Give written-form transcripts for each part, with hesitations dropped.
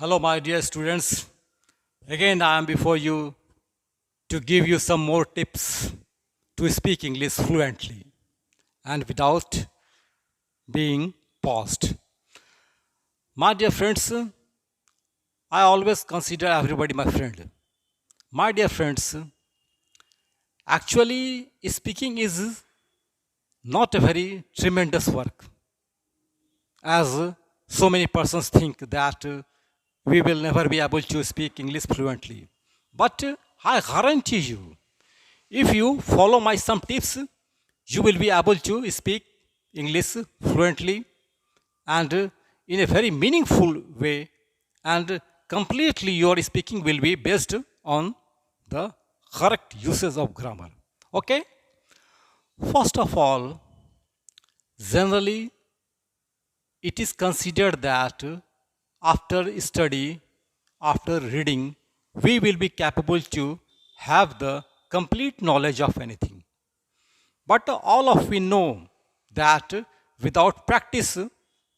Hello, my dear students. Again, I am before you to give you some more tips to speak English fluently and without being paused. My dear friends, I always consider everybody my friend. My dear friends, actually, speaking is not a very tremendous work, as so many persons think that we will never be able to speak English fluently. But I guarantee you, if you follow my some tips, you will be able to speak English fluently and in a very meaningful way, and completely your speaking will be based on the correct uses of grammar. Okay? First of all, generally it is considered that after study, after reading, we will be capable to have the complete knowledge of anything. But all of we know that without practice,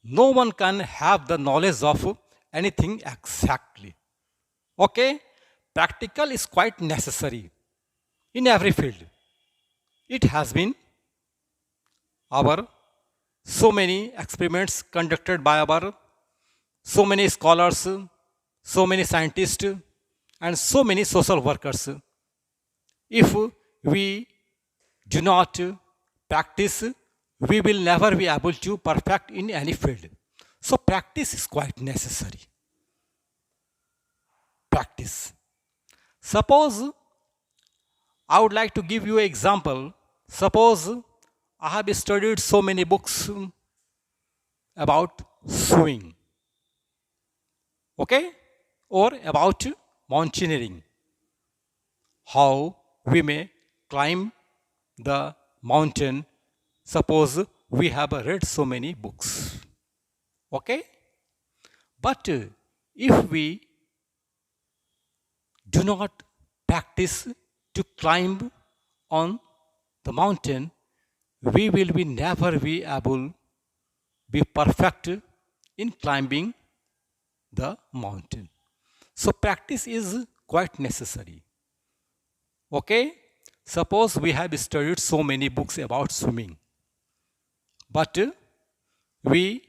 no one can have the knowledge of anything exactly. Okay? Practical is quite necessary in every field. It has been our so many experiments conducted by our so many scholars, so many scientists, and so many social workers. If we do not practice, we will never be able to perfect in any field. So practice is quite necessary. Practice. Suppose I would like to give you an example. Suppose I have studied so many books about swimming, okay, or about mountaineering, how we may climb the mountain. Suppose we have read so many books, okay, but if we do not practice to climb on the mountain, we will be never be able be perfect in climbing the mountain. So practice is quite necessary. Okay? Suppose we have studied so many books about swimming, but we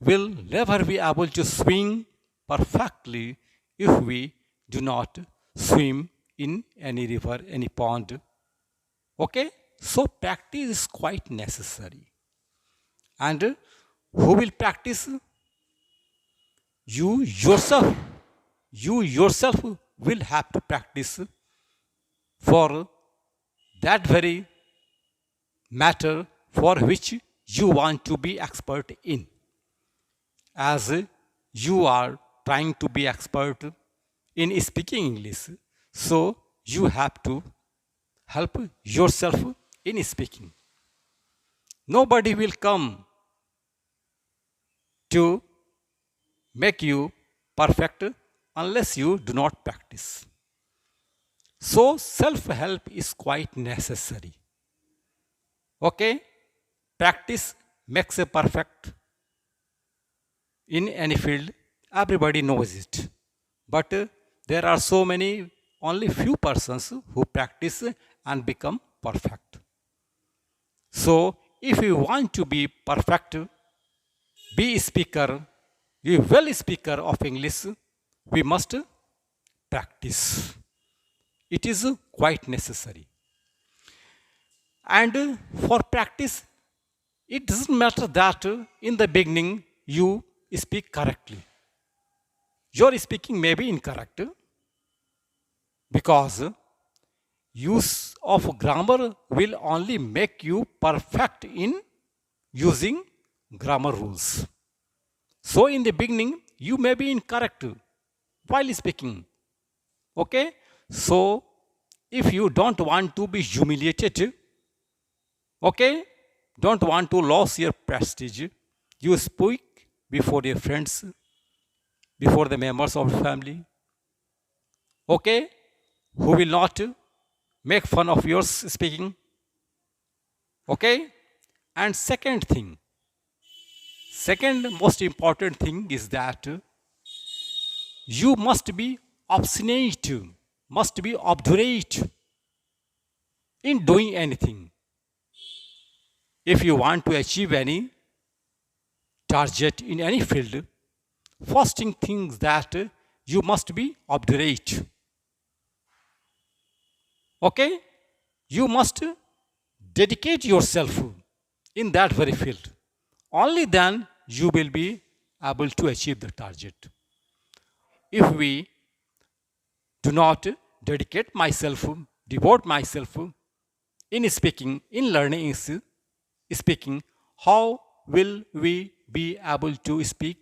will never be able to swim perfectly if we do not swim in any river, any pond. Okay? So practice is quite necessary. And who will practice? You yourself. You yourself will have to practice for that very matter for which you want to be expert in. As you are trying to be expert in speaking English, so you have to help yourself in speaking. Nobody will come to make you perfect unless you do not practice. So self help is quite necessary. Okay? Practice makes a perfect in any field. Everybody knows it. But there are so many, only few persons who practice and become perfect. So if you want to be perfect, be a speaker, be well speaker of English, we must practice. It is quite necessary. And for practice, it doesn't matter that in the beginning you speak correctly. Your speaking may be incorrect because use of grammar will only make you perfect in using grammar rules. So in the beginning, you may be incorrect while speaking. Okay? So if you don't want to be humiliated, okay, don't want to lose your prestige, you speak before your friends, before the members of the family, okay, who will not make fun of your speaking, okay. And second thing, second most important thing is that you must be obstinate, must be obdurate in doing anything. If you want to achieve any target in any field, first thing things that you must be obdurate. Okay? You must dedicate yourself in that very field. Only then you will be able to achieve the target. If we do not dedicate myself, devote myself in speaking, in learning speaking, how will we be able to speak?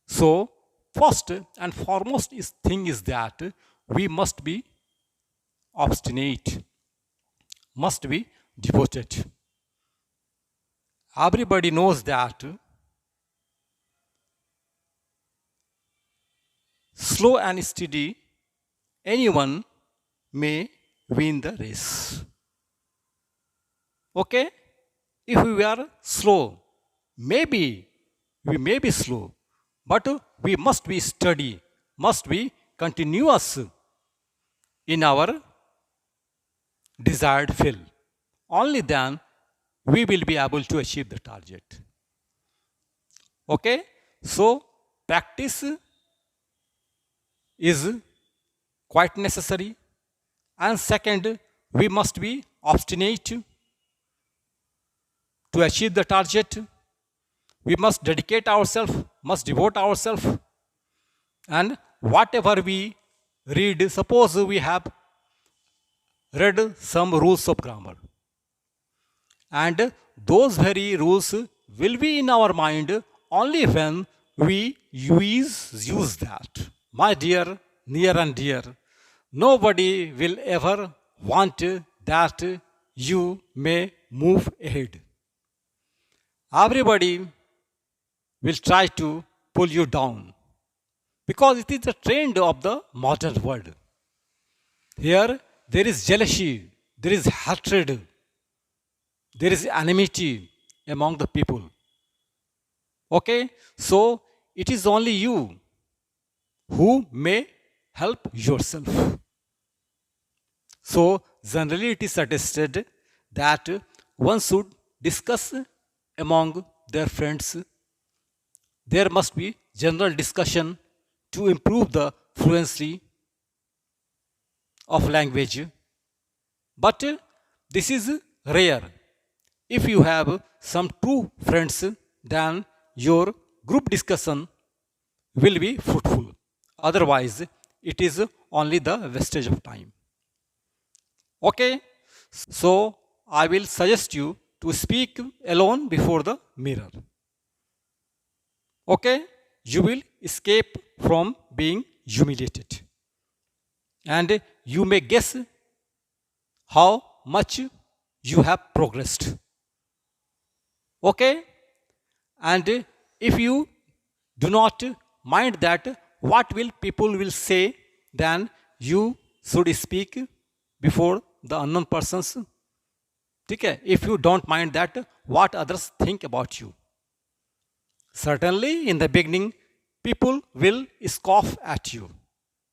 So, first and foremost thing is that we must be obstinate, must be devoted. Everybody knows that slow and steady, anyone may win the race. Okay? If we are slow, maybe we may be slow, but we must be steady, must be continuous in our desired field. Only then we will be able to achieve the target. Okay? So, practice is quite necessary. And second, we must be obstinate to achieve the target. We must dedicate ourselves, must devote ourselves. And whatever we read, suppose we have read some rules of grammar. And those very rules will be in our mind only when we use that. My dear, near and dear, nobody will ever want that you may move ahead. Everybody will try to pull you down because it is the trend of the modern world. Here, there is jealousy, there is hatred, there is enmity among the people. Okay? So, it is only you who may help yourself. So, generally, it is suggested that one should discuss among their friends. There must be general discussion to improve the fluency of language. But this is rare. If you have some true friends, then your group discussion will be fruitful. Otherwise, it is only the wastage of time. Okay? So, I will suggest you to speak alone before the mirror. Okay? You will escape from being humiliated. And you may guess how much you have progressed. Okay? And if you do not mind that what will people will say, then you should speak before the unknown persons. Okay? If you don't mind that what others think about you. Certainly in the beginning people will scoff at you.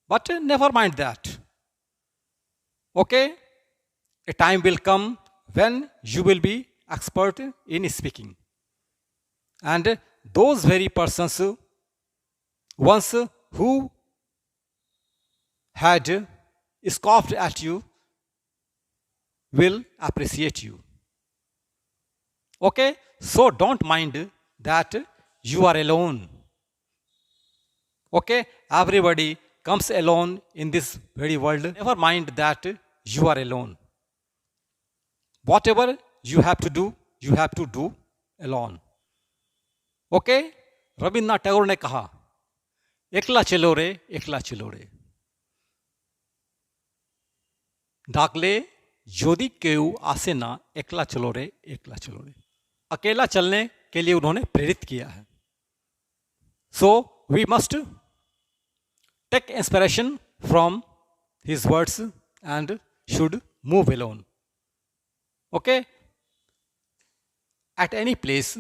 But never mind that. Okay? A time will come when you will be expert in speaking. And those very persons once who had scoffed at you will appreciate you. Okay? So don't mind that you are alone. Okay? Everybody comes alone in this very world. Never mind that you are alone. Whatever you have to do alone. Okay Rabindranath Tagore ने कहा एकला चलो रे डाकले यदि केउ आसे ना एकला चलो रे अकेला चलने के लिए उन्होंने प्रेरित किया है. So we must take inspiration from his words and should move alone. Okay? At any place,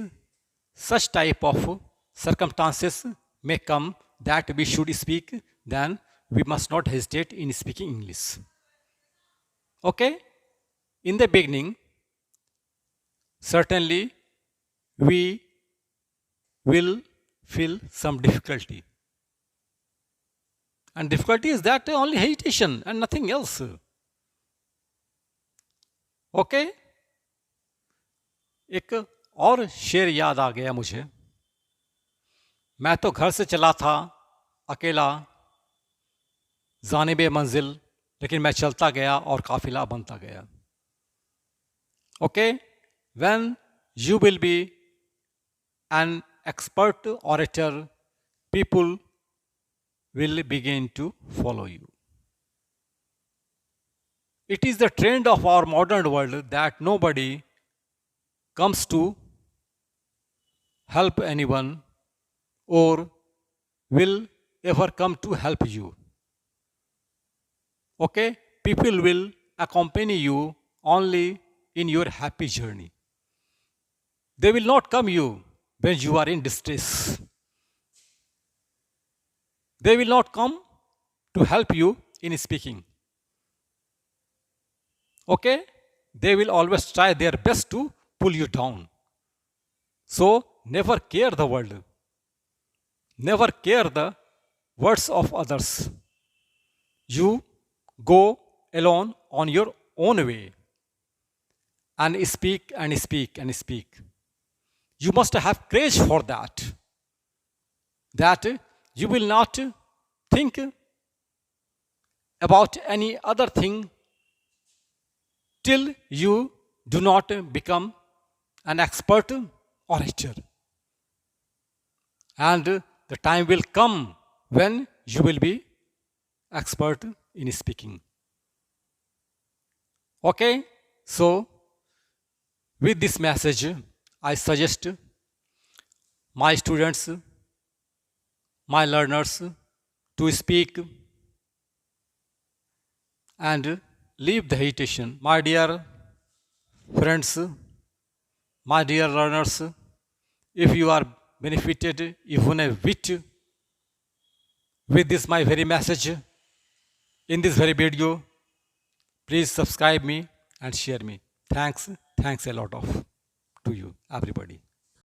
such type of circumstances may come that we should speak, then we must not hesitate in speaking English. Okay? In the beginning, certainly we will feel some difficulty. And difficulty is that only hesitation and nothing else. Okay, एक और शेर याद आ गया मुझे। मैं तो घर से चला था अकेला जानिबे मंजिल, लेकिन मैं चलता गया और काफिला बनता गया। Okay, when you will be an expert orator, people will begin to follow you. It is the trend of our modern world that nobody comes to help anyone or will ever come to help you. Okay? People will accompany you only in your happy journey. They will not come you when you are in distress. They will not come to help you in speaking. Okay? They will always try their best to pull you down. So, never care the world. Never care the words of others. You go alone on your own way and speak and speak and speak. You must have courage for that. That you will not think about any other thing till you do not become an expert orator. And the time will come when you will be expert in speaking. Okay? So, with this message, I suggest my students, my learners to speak and leave the hesitation. My dear friends, my dear learners, if you are benefited even a bit with this my very message in this very video, please subscribe me and share me. Thanks a lot of to you everybody.